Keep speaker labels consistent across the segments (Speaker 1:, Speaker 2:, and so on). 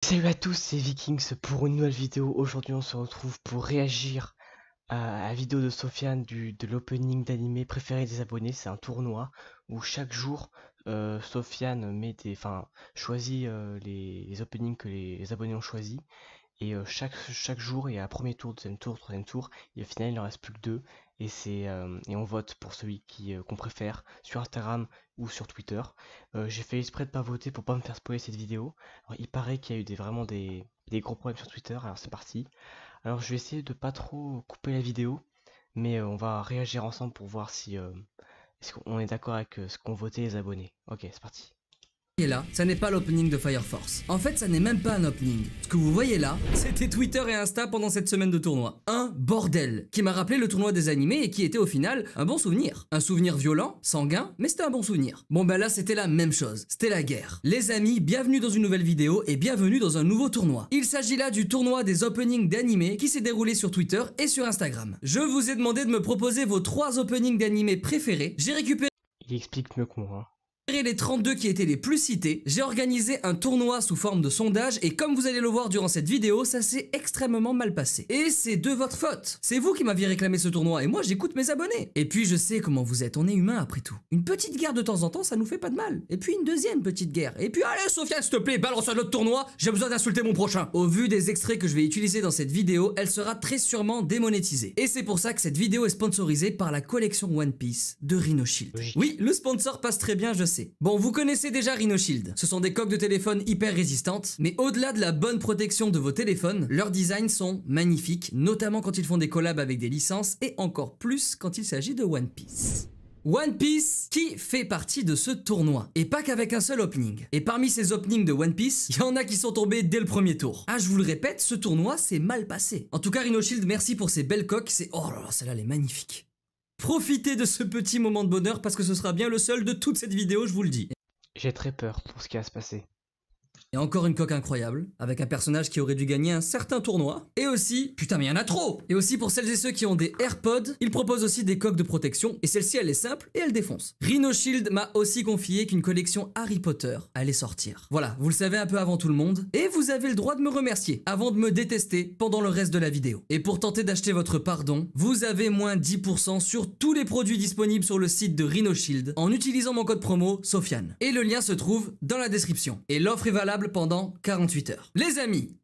Speaker 1: Salut à tous, c'est Vikings pour une nouvelle vidéo. Aujourd'hui on se retrouve pour réagir à la vidéo de Sofiane de l'opening d'animé préféré des abonnés. C'est un tournoi où chaque jour Sofiane choisit les openings que les abonnés ont choisis. Et chaque jour il y a un premier tour, deuxième tour, troisième tour, et au final il n'en reste plus que deux. Et on vote pour celui qu'on préfère sur Instagram ou sur Twitter. J'ai fait exprès de pas voter pour pas me faire spoiler cette vidéo. Alors, il paraît qu'il y a eu vraiment des gros problèmes sur Twitter, alors c'est parti. Alors je vais essayer de pas trop couper la vidéo, mais on va réagir ensemble pour voir si est-ce qu'on est d'accord avec ce qu'ont voté les abonnés. Ok, c'est parti.
Speaker 2: Là, ça n'est pas l'opening de Fire Force. En fait, ça n'est même pas un opening. Ce que vous voyez là, c'était Twitter et Insta pendant cette semaine de tournoi. Un bordel qui m'a rappelé le tournoi des animés et qui était au final un bon souvenir. Un souvenir violent, sanguin, mais c'était un bon souvenir. Bon bah là, c'était la même chose. C'était la guerre. Les amis, bienvenue dans une nouvelle vidéo et bienvenue dans un nouveau tournoi. Il s'agit là du tournoi des openings d'animés qui s'est déroulé sur Twitter et sur Instagram. Je vous ai demandé de me proposer vos 3 openings d'animés préférés. J'ai récupéré
Speaker 1: Il explique mieux que moi, hein.
Speaker 2: Les 32 qui étaient les plus cités. J'ai organisé un tournoi sous forme de sondage et comme vous allez le voir durant cette vidéo, ça s'est extrêmement mal passé. Et c'est de votre faute. C'est vous qui m'aviez réclamé ce tournoi et moi j'écoute mes abonnés. Et puis je sais comment vous êtes, on est humain après tout. Une petite guerre de temps en temps, ça nous fait pas de mal. Et puis une deuxième petite guerre. Et puis allez Sofiane, s'il te plaît, balance un autre tournoi, j'ai besoin d'insulter mon prochain. Au vu des extraits que je vais utiliser dans cette vidéo, elle sera très sûrement démonétisée. Et c'est pour ça que cette vidéo est sponsorisée par la collection One Piece de Rhino Shield. Oui, le sponsor passe très bien, je sais. Bon, vous connaissez déjà Rhino Shield. Ce sont des coques de téléphone hyper résistantes, mais au-delà de la bonne protection de vos téléphones, leurs designs sont magnifiques, notamment quand ils font des collabs avec des licences et encore plus quand il s'agit de One Piece. One Piece qui fait partie de ce tournoi, et pas qu'avec un seul opening. Et parmi ces openings de One Piece, il y en a qui sont tombés dès le premier tour. Ah, je vous le répète, ce tournoi s'est mal passé. En tout cas, Rhino Shield, merci pour ces belles coques, oh là là, celle-là elle est magnifique. Profitez de ce petit moment de bonheur parce que ce sera bien le seul de toute cette vidéo, je vous le dis.
Speaker 1: J'ai très peur pour ce qui va se passer.
Speaker 2: Et encore une coque incroyable, avec un personnage qui aurait dû gagner un certain tournoi. Et aussi, putain mais il y en a trop. Et aussi pour celles et ceux qui ont des AirPods, il propose aussi des coques de protection. Et celle-ci elle est simple et elle défonce. Rhino Shield m'a aussi confié qu'une collection Harry Potter allait sortir. Voilà, vous le savez un peu avant tout le monde. Et vous avez le droit de me remercier avant de me détester pendant le reste de la vidéo. Et pour tenter d'acheter votre pardon, vous avez moins 10% sur tous les produits disponibles sur le site de Rhino Shield en utilisant mon code promo Sofiane. Et le lien se trouve dans la description. Et l'offre est valable pendant 48 heures. Les amis,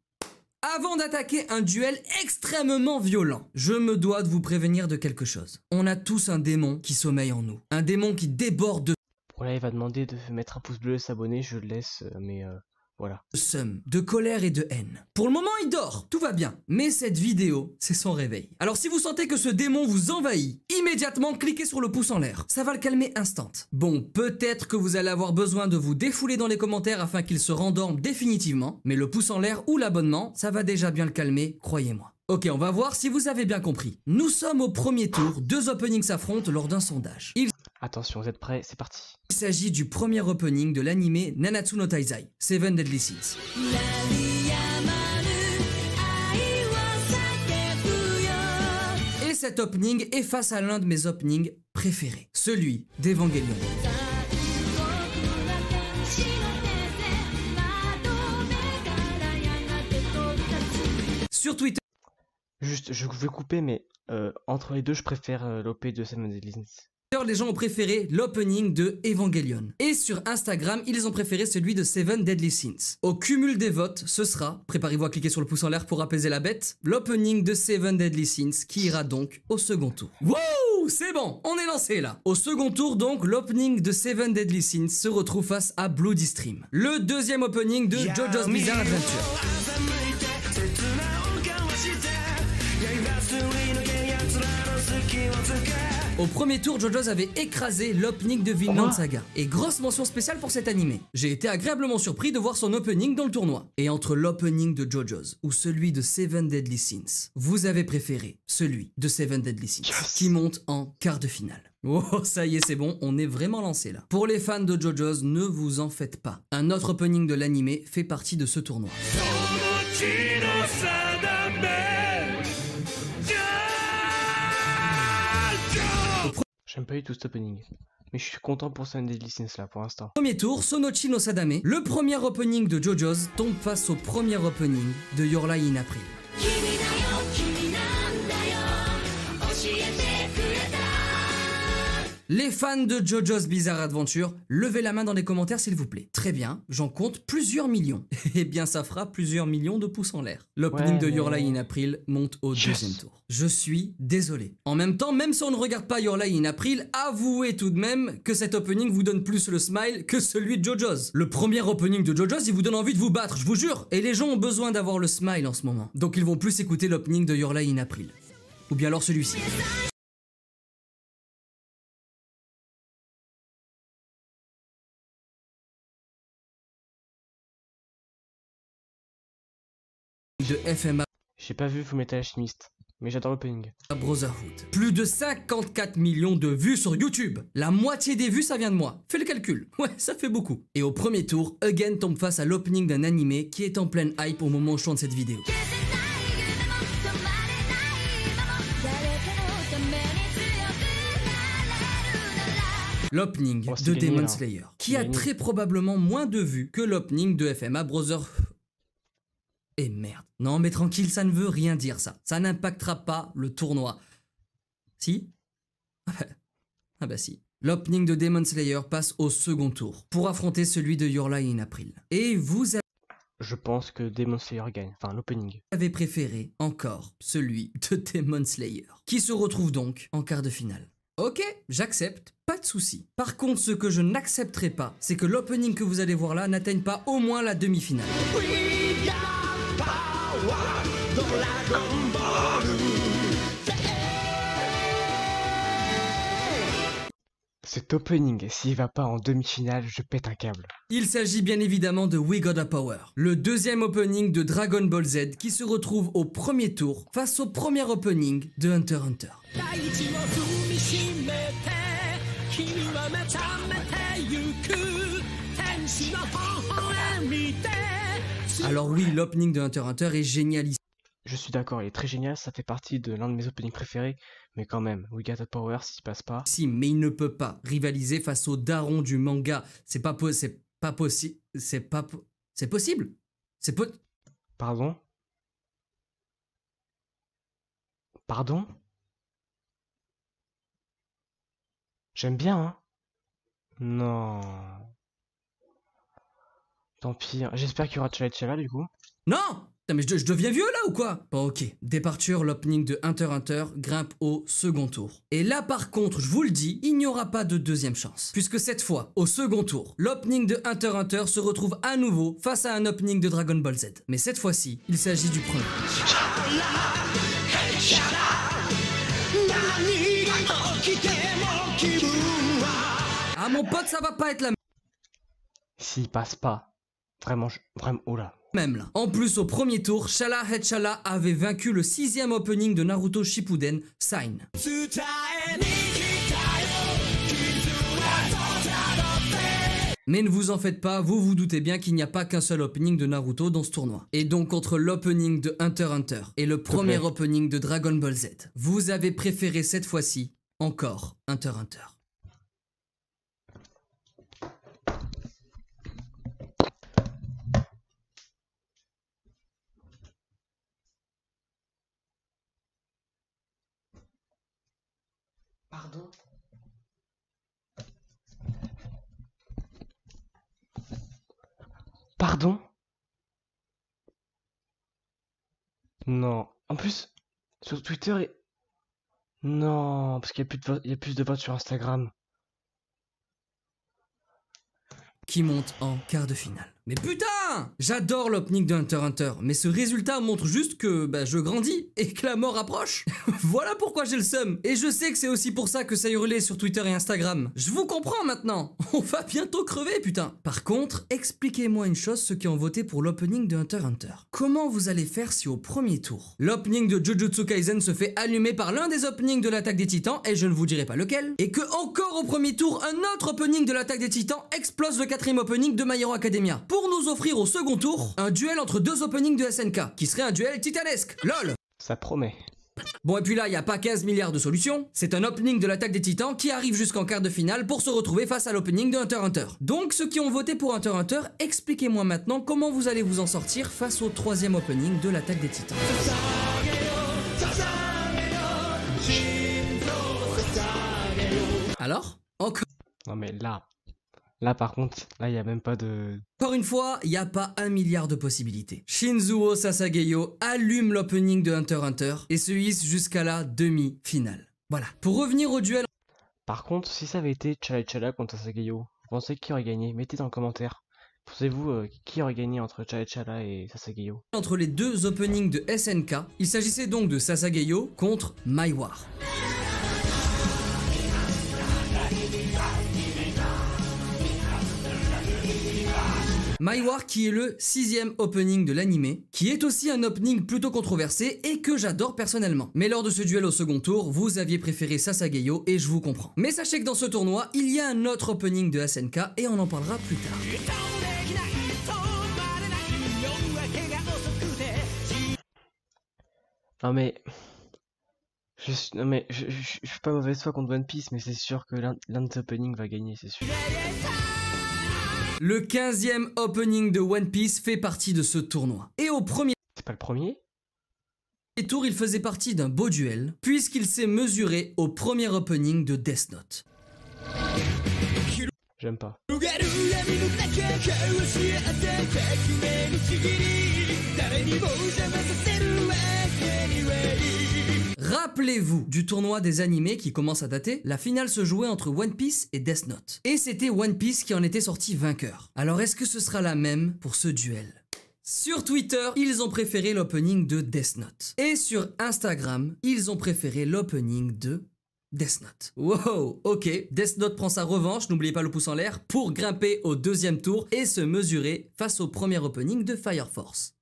Speaker 2: avant d'attaquer un duel extrêmement violent, je me dois de vous prévenir de quelque chose. On a tous un démon qui sommeille en nous. Un démon qui déborde de
Speaker 1: Bon là il va demander de mettre un pouce bleu et s'abonner, je le laisse, voilà.
Speaker 2: seum, de colère et de haine. Pour le moment, il dort, tout va bien. Mais cette vidéo, c'est son réveil. Alors si vous sentez que ce démon vous envahit, immédiatement cliquez sur le pouce en l'air. Ça va le calmer instant. Bon, peut-être que vous allez avoir besoin de vous défouler dans les commentaires afin qu'il se rendorme définitivement, mais le pouce en l'air ou l'abonnement, ça va déjà bien le calmer, croyez-moi. Ok, on va voir si vous avez bien compris. Nous sommes au premier tour, 2 openings s'affrontent lors d'un sondage.
Speaker 1: Attention, vous êtes prêts, c'est parti.
Speaker 2: Il s'agit du premier opening de l'anime Nanatsu no Taizai, Seven Deadly Sins. Et cet opening est face à l'un de mes openings préférés, celui d'Evangelion. Sur Twitter,
Speaker 1: Juste, je vais couper, mais entre les deux, je préfère l'OP de Seven Deadly Sins.
Speaker 2: les gens ont préféré l'opening de Evangelion. Et sur Instagram, ils ont préféré celui de Seven Deadly Sins. Au cumul des votes, ce sera, préparez-vous à cliquer sur le pouce en l'air pour apaiser la bête, l'opening de Seven Deadly Sins qui ira donc au second tour. Wouh, c'est bon, on est lancé là. Au second tour donc, l'opening de Seven Deadly Sins se retrouve face à Bloody Stream. Le deuxième opening de JoJo's Bizarre Adventure. Au premier tour, JoJo's avait écrasé l'opening de Vinland Saga. Et grosse mention spéciale pour cet animé. J'ai été agréablement surpris de voir son opening dans le tournoi. Et entre l'opening de JoJo's ou celui de Seven Deadly Sins, vous avez préféré celui de Seven Deadly Sins, qui monte en quart de finale. Oh, ça y est, c'est bon, on est vraiment lancé là. Pour les fans de JoJo's, ne vous en faites pas. Un autre opening de l'animé fait partie de ce tournoi.
Speaker 1: J'aime pas du tout cet opening. Mais je suis content pour Sunday License là pour l'instant.
Speaker 2: Premier tour, Sonochi no Sadame. Le premier opening de JoJo's tombe face au premier opening de Your Lie in April. Les fans de JoJo's Bizarre Adventure, levez la main dans les commentaires s'il vous plaît. Très bien, j'en compte plusieurs millions. Eh bien ça fera plusieurs millions de pouces en l'air. L'opening de Your Lie in April monte au deuxième tour. Je suis désolé. En même temps, même si on ne regarde pas Your Lie in April, avouez tout de même que cet opening vous donne plus le smile que celui de JoJo's. Le premier opening de JoJo's, il vous donne envie de vous battre, je vous jure. Et les gens ont besoin d'avoir le smile en ce moment. Donc ils vont plus écouter l'opening de Your Lie in April. Ou bien alors celui-ci. De FMA.
Speaker 1: J'ai pas vu Fullmetal Alchemist, mais j'adore l'opening.
Speaker 2: Brotherhood. Plus de 54 millions de vues sur YouTube. La moitié des vues, ça vient de moi. Fais le calcul. Ouais, ça fait beaucoup. Et au premier tour, Again tombe face à l'opening d'un animé qui est en pleine hype au moment où je tourne cette vidéo. L'opening de Demon Slayer, qui a très probablement moins de vues que l'opening de FMA Brotherhood. Et merde. Non mais tranquille, ça ne veut rien dire ça. Ça n'impactera pas le tournoi. Si? Ah bah si. L'opening de Demon Slayer passe au second tour pour affronter celui de Your Lie in April. Et vous
Speaker 1: Je pense que Demon Slayer gagne, enfin l'opening.
Speaker 2: avez préféré encore celui de Demon Slayer, qui se retrouve donc en quart de finale. Ok, j'accepte, pas de souci. Par contre, ce que je n'accepterai pas, c'est que l'opening que vous allez voir là n'atteigne pas au moins la demi-finale.
Speaker 1: Cet opening, s'il va pas en demi-finale, je pète un câble.
Speaker 2: Il s'agit bien évidemment de We Got a Power, le deuxième opening de Dragon Ball Z qui se retrouve au premier tour face au premier opening de Hunter x Hunter. Alors oui, l'opening de Hunter x Hunter est génialissime.
Speaker 1: Je suis d'accord, il est très génial, ça fait partie de l'un de mes openings préférés, mais quand même, We Got a Power, s'il passe pas...
Speaker 2: Si, mais il ne peut pas rivaliser face au daron du manga. C'est possible.
Speaker 1: Pardon? Pardon? J'aime bien, hein? Non... Tant pis, hein. J'espère qu'il y aura Chala du coup.
Speaker 2: Non! Putain, mais je deviens vieux là ou quoi? Bon ok, départure, l'opening de Hunter x Hunter grimpe au second tour. Et là par contre, je vous le dis, il n'y aura pas de deuxième chance. Puisque cette fois, au second tour, l'opening de Hunter x Hunter se retrouve à nouveau face à un opening de Dragon Ball Z. Mais cette fois-ci, il s'agit du premier. Ah mon pote, ça va pas être la
Speaker 1: S'il passe pas, vraiment, oh là.
Speaker 2: même là. En plus, au premier tour, Shala Hedshala avait vaincu le 6e opening de Naruto Shippuden, Sign. Mais ne vous en faites pas, vous vous doutez bien qu'il n'y a pas qu'un seul opening de Naruto dans ce tournoi. Et donc entre l'opening de Hunter x Hunter et le premier opening de Dragon Ball Z, vous avez préféré cette fois-ci encore Hunter x Hunter.
Speaker 1: Pardon? Pardon? Non. En plus, sur Twitter, non, parce qu'il y a plus de votes sur Instagram.
Speaker 2: Qui monte en quart de finale. Mais putain! J'adore l'opening de Hunter x Hunter, mais ce résultat montre juste que je grandis et que la mort approche. Voilà pourquoi j'ai le seum. Et je sais que c'est aussi pour ça que ça hurlait sur Twitter et Instagram. Je vous comprends maintenant. On va bientôt crever, putain. Par contre, expliquez-moi une chose, ceux qui ont voté pour l'opening de Hunter x Hunter. Comment vous allez faire si au premier tour, l'opening de Jujutsu Kaisen se fait allumer par l'un des openings de l'attaque des Titans, et je ne vous dirai pas lequel, et que encore au premier tour, un autre opening de l'attaque des Titans explose le 4e opening de My Hero Academia, pour nous offrir au second tour un duel entre deux openings de SNK, qui serait un duel titanesque. LOL.
Speaker 1: Ça promet.
Speaker 2: Bon, et puis là, il n'y a pas 15 milliards de solutions. C'est un opening de l'attaque des Titans qui arrive jusqu'en quart de finale pour se retrouver face à l'opening de Hunter x Hunter. Donc, ceux qui ont voté pour Hunter x Hunter, expliquez-moi maintenant comment vous allez vous en sortir face au troisième opening de l'attaque des Titans. Alors, encore
Speaker 1: Non mais là par contre, là il y a même pas de...
Speaker 2: une fois, il n'y a pas 1 milliard de possibilités. Shinzuo Sasageyo allume l'opening de Hunter x Hunter et se hisse jusqu'à la demi-finale. Voilà. Pour revenir au duel...
Speaker 1: Par contre, si ça avait été Chala Chala contre Sasageyo, vous pensez qui aurait gagné? Mettez dans le commentaire. Pensez-vous qui aurait gagné entre Chala Chala et Sasageyo?
Speaker 2: Entre les deux openings de SNK, il s'agissait donc de Sasageyo contre Maiwar. Maiwar qui est le 6ème opening de l'anime, qui est aussi un opening plutôt controversé et que j'adore personnellement. Mais lors de ce duel au second tour, vous aviez préféré Sasageyo et je vous comprends. Mais sachez que dans ce tournoi, il y a un autre opening de SNK et on en parlera plus tard.
Speaker 1: Non mais... Je suis pas mauvaise foi contre One Piece, mais c'est sûr que l'un des openings va gagner, c'est sûr.
Speaker 2: Le 15e opening de One Piece fait partie de ce tournoi. Et au premier
Speaker 1: C'est pas le premier?
Speaker 2: tour, il faisait partie d'un beau duel, puisqu'il s'est mesuré au premier opening de Death Note.
Speaker 1: J'aime pas.
Speaker 2: Rappelez-vous du tournoi des animés qui commence à dater, la finale se jouait entre One Piece et Death Note. Et c'était One Piece qui en était sorti vainqueur. Alors est-ce que ce sera la même pour ce duel? Sur Twitter, ils ont préféré l'opening de Death Note. Et sur Instagram, ils ont préféré l'opening de Death Note. Wow, ok, Death Note prend sa revanche, n'oubliez pas le pouce en l'air, pour grimper au deuxième tour et se mesurer face au premier opening de Fire Force.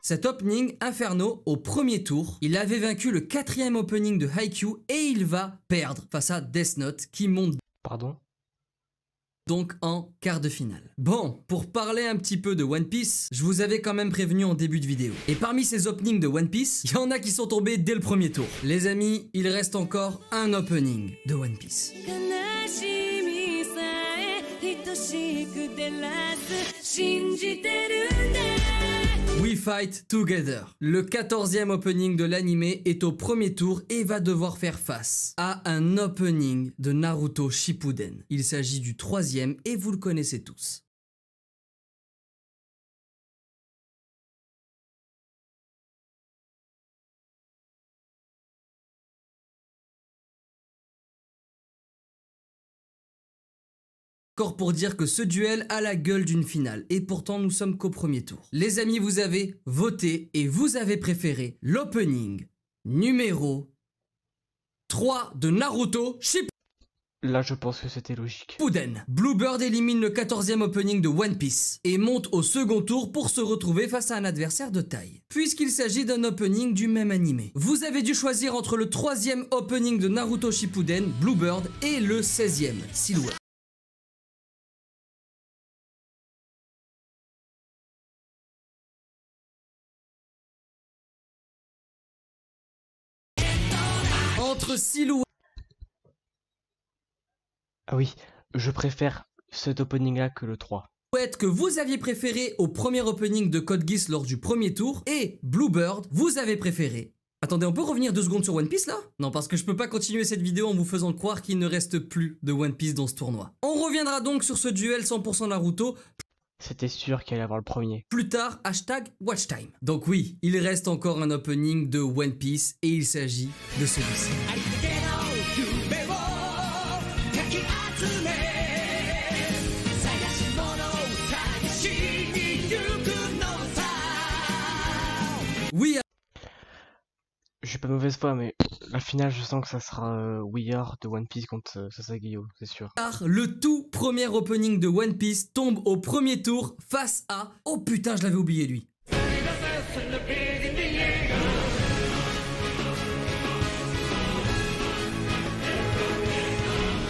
Speaker 2: Cet opening Inferno au premier tour, il avait vaincu le 4e opening de Haikyuu et il va perdre face à Death Note qui monte
Speaker 1: Pardon?
Speaker 2: donc en quart de finale. Bon, pour parler un petit peu de One Piece, je vous avais quand même prévenu en début de vidéo. Et parmi ces openings de One Piece, il y en a qui sont tombés dès le premier tour. Les amis, il reste encore un opening de One Pice. We Fight Together. Le 14e opening de l'anime est au premier tour et va devoir faire face à un opening de Naruto Shippuden. Il s'agit du 3e et vous le connaissez tous. Encore pour dire que ce duel a la gueule d'une finale, et pourtant nous sommes qu'au premier tour. Les amis, vous avez voté et vous avez préféré l'opening numéro 3 de Naruto Shippuden.
Speaker 1: Là je pense que c'était logique.
Speaker 2: Bluebird élimine le 14e opening de One Piece et monte au second tour pour se retrouver face à un adversaire de taille. Puisqu'il s'agit d'un opening du même animé. Vous avez dû choisir entre le 3e opening de Naruto Shippuden, Bluebird, et le 16e, Silhouette. Entre Silhouette...
Speaker 1: Ah oui, je préfère cet opening là que le 3.
Speaker 2: que vous aviez préféré au premier opening de Code Geass lors du premier tour, et Bluebird, vous avez préféré. Attendez, on peut revenir 2 secondes sur One Piece là? Non, parce que je peux pas continuer cette vidéo en vous faisant croire qu'il ne reste plus de One Piece dans ce tournoi. On reviendra donc sur ce duel 100% Naruto.
Speaker 1: C'était sûr qu'il allait avoir le premier.
Speaker 2: Plus tard, #WatchTime. Donc oui, il reste encore un opening de One Piece et il s'agit de celui-ci. Oui.
Speaker 1: Je suis pas mauvaise foi, mais la finale, je sens que ça sera We Are de One Piece contre Sasageyo, c'est sûr.
Speaker 2: Le tout premier opening de One Piece tombe au premier tour face à... Oh putain, je l'avais oublié lui.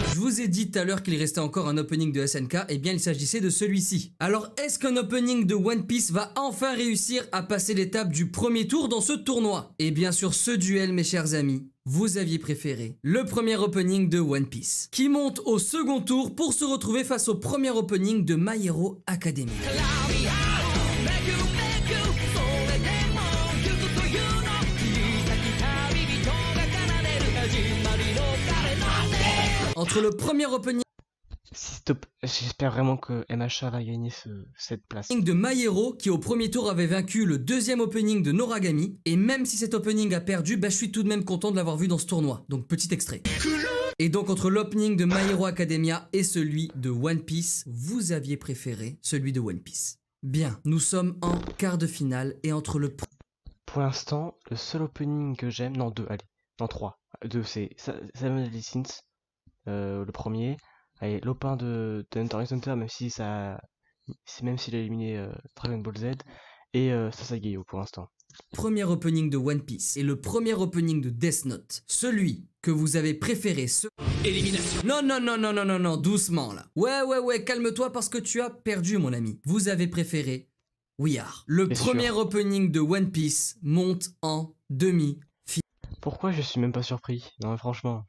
Speaker 2: Je vous ai ai dit tout à l'heure qu'il restait encore un opening de SNK, eh bien il s'agissait de celui-ci. Alors est-ce qu'un opening de One Piece va enfin réussir à passer l'étape du premier tour dans ce tournoi? Et bien sur ce duel, mes chers amis, vous aviez préféré le premier opening de One Piece, qui monte au second tour pour se retrouver face au premier opening de My Hero Academia. Entre le premier opening
Speaker 1: J'espère vraiment que MHA va gagner cette place.
Speaker 2: de My Hero, qui au premier tour avait vaincu le deuxième opening de Noragami, et même si cet opening a perdu, bah je suis tout de même content de l'avoir vu dans ce tournoi. Donc petit extrait. Et donc entre l'opening de My Hero Academia et celui de One Piece, vous aviez préféré celui de One Piece. Bien, nous sommes en quart de finale et entre le...
Speaker 1: Pour l'instant, le seul opening que j'aime, non 2, allez, non 3. 2 c'est Seven Deadly Sins, le premier. Allez, l'opin de Hunter x Hunter, même si même s'il a éliminé Dragon Ball Z, et Sasageyo pour l'instant.
Speaker 2: Premier opening de One Piece et le premier opening de Death Note, celui que vous avez préféré, élimination. Non, doucement là. Ouais, calme-toi parce que tu as perdu mon ami. Vous avez préféré We Are. Le premier opening de One Piece monte en demi-finale.
Speaker 1: Pourquoi je suis même pas surpris? Non mais franchement.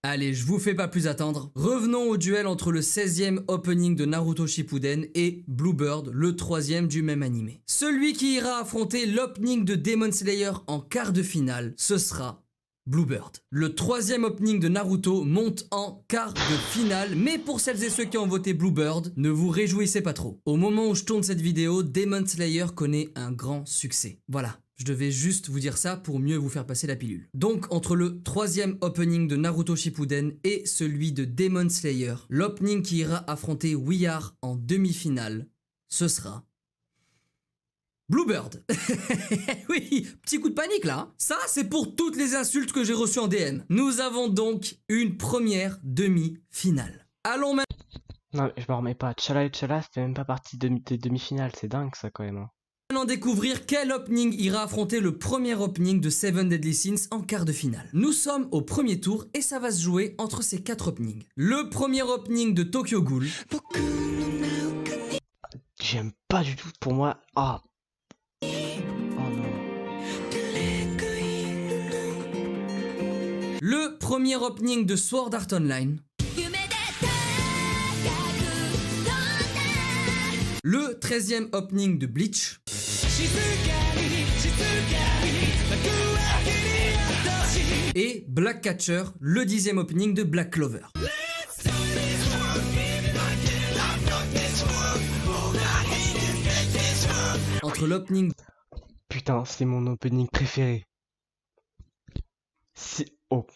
Speaker 2: Allez, je vous fais pas plus attendre. Revenons au duel entre le 16e opening de Naruto Shippuden et Bluebird, le 3e du même animé. Celui qui ira affronter l'opening de Demon Slayer en quart de finale, ce sera Bluebird. Le 3e opening de Naruto monte en quart de finale, mais pour celles et ceux qui ont voté Bluebird, ne vous réjouissez pas trop. Au moment où je tourne cette vidéo, Demon Slayer connaît un grand succès. Voilà. Je devais juste vous dire ça pour mieux vous faire passer la pilule. Donc, entre le 3e opening de Naruto Shippuden et celui de Demon Slayer, l'opening qui ira affronter We Are en demi-finale, ce sera... Bluebird. Oui, petit coup de panique là. Hein. Ça, c'est pour toutes les insultes que j'ai reçues en DM. Nous avons donc une première demi-finale. Allons maintenant...
Speaker 1: Non, je m'en remets pas. T'Challa et T'Challa, c'était même pas partie des demi-finales. C'est dingue ça quand même. Hein.
Speaker 2: Découvrir quel opening ira affronter le premier opening de Seven Deadly Sins en quart de finale. Nous sommes au premier tour et ça va se jouer entre ces 4 openings. Le premier opening de Tokyo Ghoul.
Speaker 1: J'aime pas du tout pour moi. Ah. Oh non.
Speaker 2: Le premier opening de Sword Art Online. Le 13e opening de Bleach. Et Black Catcher, le 10e opening de Black Clover. Entre l'opening...
Speaker 1: Putain, c'est mon opening préféré. Oh,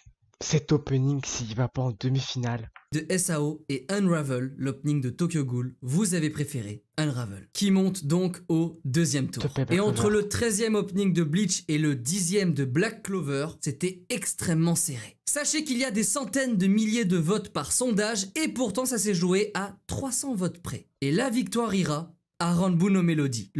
Speaker 1: cet opening, s'il va pas en demi-finale...
Speaker 2: de SAO et Unravel, l'opening de Tokyo Ghoul, vous avez préféré Unravel, qui monte donc au 2e tour. Et entre le 13e opening de Bleach et le 10e de Black Clover, c'était extrêmement serré. Sachez qu'il y a des centaines de milliers de votes par sondage et pourtant ça s'est joué à 300 votes près. Et la victoire ira à Ranbun no Melody.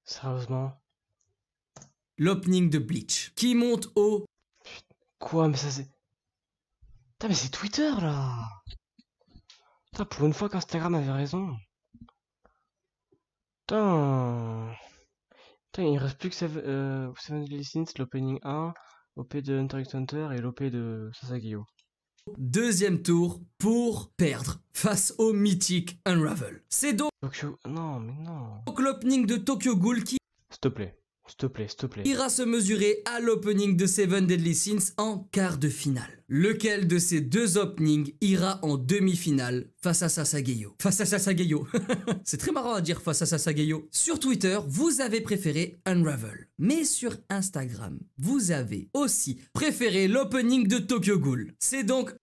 Speaker 1: Sérieusement.
Speaker 2: L'opening de Bleach, qui monte au...
Speaker 1: Quoi, mais ça c'est... Putain, mais c'est Twitter, là. Putain, pour une fois qu'Instagram avait raison. Putain, il reste plus que Seven Deadly Sins, l'opening 1, l'OP de Hunter x Hunter et l'OP de Sasageyo.
Speaker 2: 2e tour pour perdre face au mythique Unravel. C'est donc...
Speaker 1: Tokyo... Non, mais non.
Speaker 2: Donc l'opening de Tokyo Ghoul qui...
Speaker 1: S'il te plaît. S'il te plaît, s'il te plaît.
Speaker 2: Ira se mesurer à l'opening de Seven Deadly Sins en quart de finale. Lequel de ces deux openings ira en demi-finale face à Sasageyo? Face à Sasageyo. C'est très marrant à dire face à Sasageyo. Sur Twitter, vous avez préféré Unravel. Mais sur Instagram, vous avez aussi préféré l'opening de Tokyo Ghoul. C'est donc...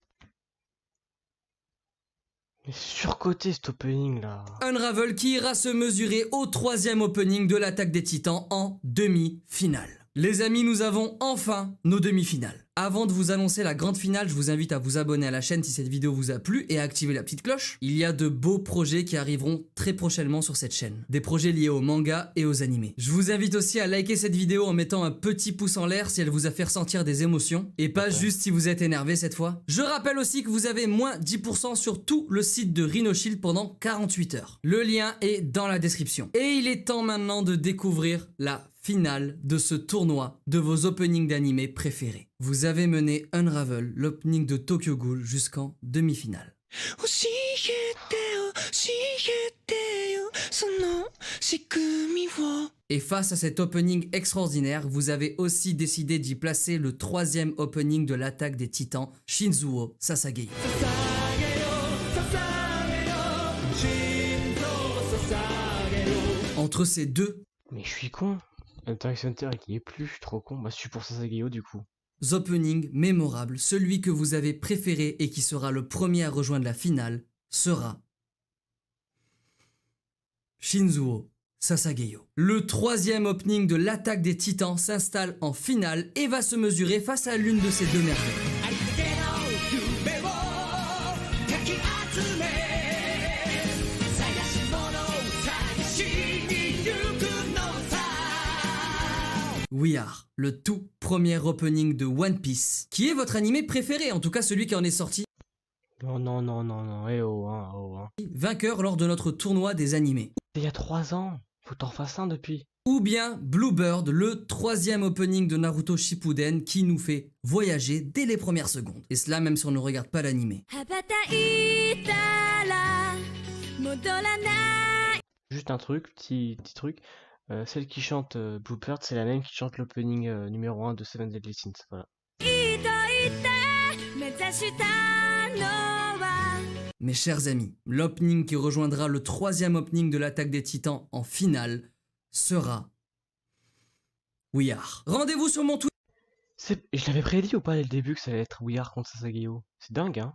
Speaker 1: Mais surcoté cet opening là.
Speaker 2: Unravel qui ira se mesurer au 3e opening de l'attaque des Titans en demi-finale. Les amis, nous avons enfin nos demi-finales. Avant de vous annoncer la grande finale, je vous invite à vous abonner à la chaîne si cette vidéo vous a plu et à activer la petite cloche. Il y a de beaux projets qui arriveront très prochainement sur cette chaîne. Des projets liés aux mangas et aux animés. Je vous invite aussi à liker cette vidéo en mettant un petit pouce en l'air si elle vous a fait ressentir des émotions et pas juste si vous êtes énervé cette fois. Je rappelle aussi que vous avez moins 10% sur tout le site de Rhinoshield pendant 48 heures. Le lien est dans la description. Et il est temps maintenant de découvrir la finale de ce tournoi de vos openings d'animés préférés. Vous avez mené Unravel, l'opening de Tokyo Ghoul, jusqu'en demi-finale. Et face à cet opening extraordinaire, vous avez aussi décidé d'y placer le troisième opening de l'attaque des titans, Shinzuo Sasageyo. Entre ces deux
Speaker 1: Mais je suis con. Hunter x Hunter qui est plus, je suis trop con. Bah je suis pour Sasageyo du coup.
Speaker 2: opening mémorable, celui que vous avez préféré et qui sera le premier à rejoindre la finale, sera Shinzuo Sasageyo. Le troisième opening de l'attaque des titans s'installe en finale et va se mesurer face à l'une de ces deux merveilles. We Are, le tout premier opening de One Piece, qui est votre animé préféré, en tout cas celui qui en est sorti.
Speaker 1: Non, eh oh, hein.
Speaker 2: Vainqueur lors de notre tournoi des animés.
Speaker 1: Il y a 3 ans, faut t'en fasses un depuis.
Speaker 2: Ou bien Bluebird, le troisième opening de Naruto Shippuden qui nous fait voyager dès les premières secondes. Et cela même si on ne regarde pas l'animé.
Speaker 1: Juste un truc, petit truc. Celle qui chante Bluebird, c'est la même qui chante l'opening numéro 1 de Seven Deadly Sins. Voilà.
Speaker 2: Mes chers amis, l'opening qui rejoindra le troisième opening de l'attaque des titans en finale sera We Are. Rendez-vous sur mon Twitter.
Speaker 1: Je l'avais prédit ou pas dès le début que ça allait être We Are contre Sasageyo. C'est dingue, hein.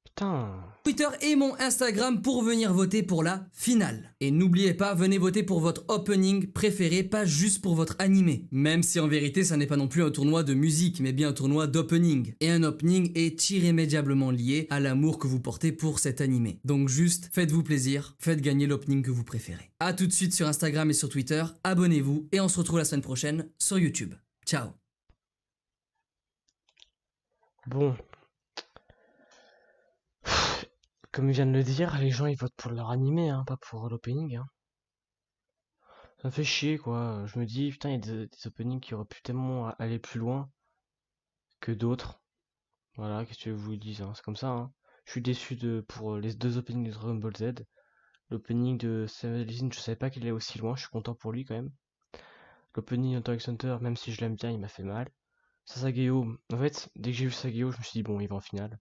Speaker 1: Putain.
Speaker 2: Twitter et mon Instagram pour venir voter pour la finale. Et n'oubliez pas, venez voter pour votre opening préféré, pas juste pour votre animé. Même si en vérité, ça n'est pas non plus un tournoi de musique, mais bien un tournoi d'opening. Et un opening est irrémédiablement lié à l'amour que vous portez pour cet animé. Donc juste, faites-vous plaisir, faites gagner l'opening que vous préférez. A tout de suite sur Instagram et sur Twitter, abonnez-vous et on se retrouve la semaine prochaine sur YouTube. Ciao.
Speaker 1: Bon. Comme je viens de le dire, les gens ils votent pour leur animé, hein, pas pour l'opening. Hein. Ça me fait chier quoi. Je me dis, putain, il y a des openings qui auraient pu tellement aller plus loin que d'autres. Voilà, qu'est-ce que je vous dis, hein. C'est comme ça. Hein. Je suis déçu pour les deux openings de Dragon Ball Z. L'opening de Seven Deadly Sins, je savais pas qu'il allait aussi loin, je suis content pour lui quand même. L'opening Hunter x Hunter, même si je l'aime bien, il m'a fait mal. Sasageyo, en fait, dès que j'ai vu Sasageyo, je me suis dit, bon, il va en finale.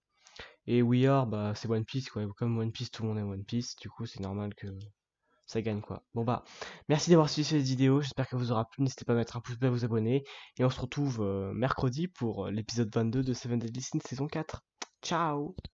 Speaker 1: Et We Are, bah c'est One Piece quoi, comme One Piece tout le monde aime One Piece, du coup c'est normal que ça gagne quoi. Bon bah, merci d'avoir suivi cette vidéo, j'espère qu'elle vous aura plu, n'hésitez pas à mettre un pouce bleu, à vous abonner, et on se retrouve mercredi pour l'épisode 22 de Seven Deadly Sins saison 4. Ciao.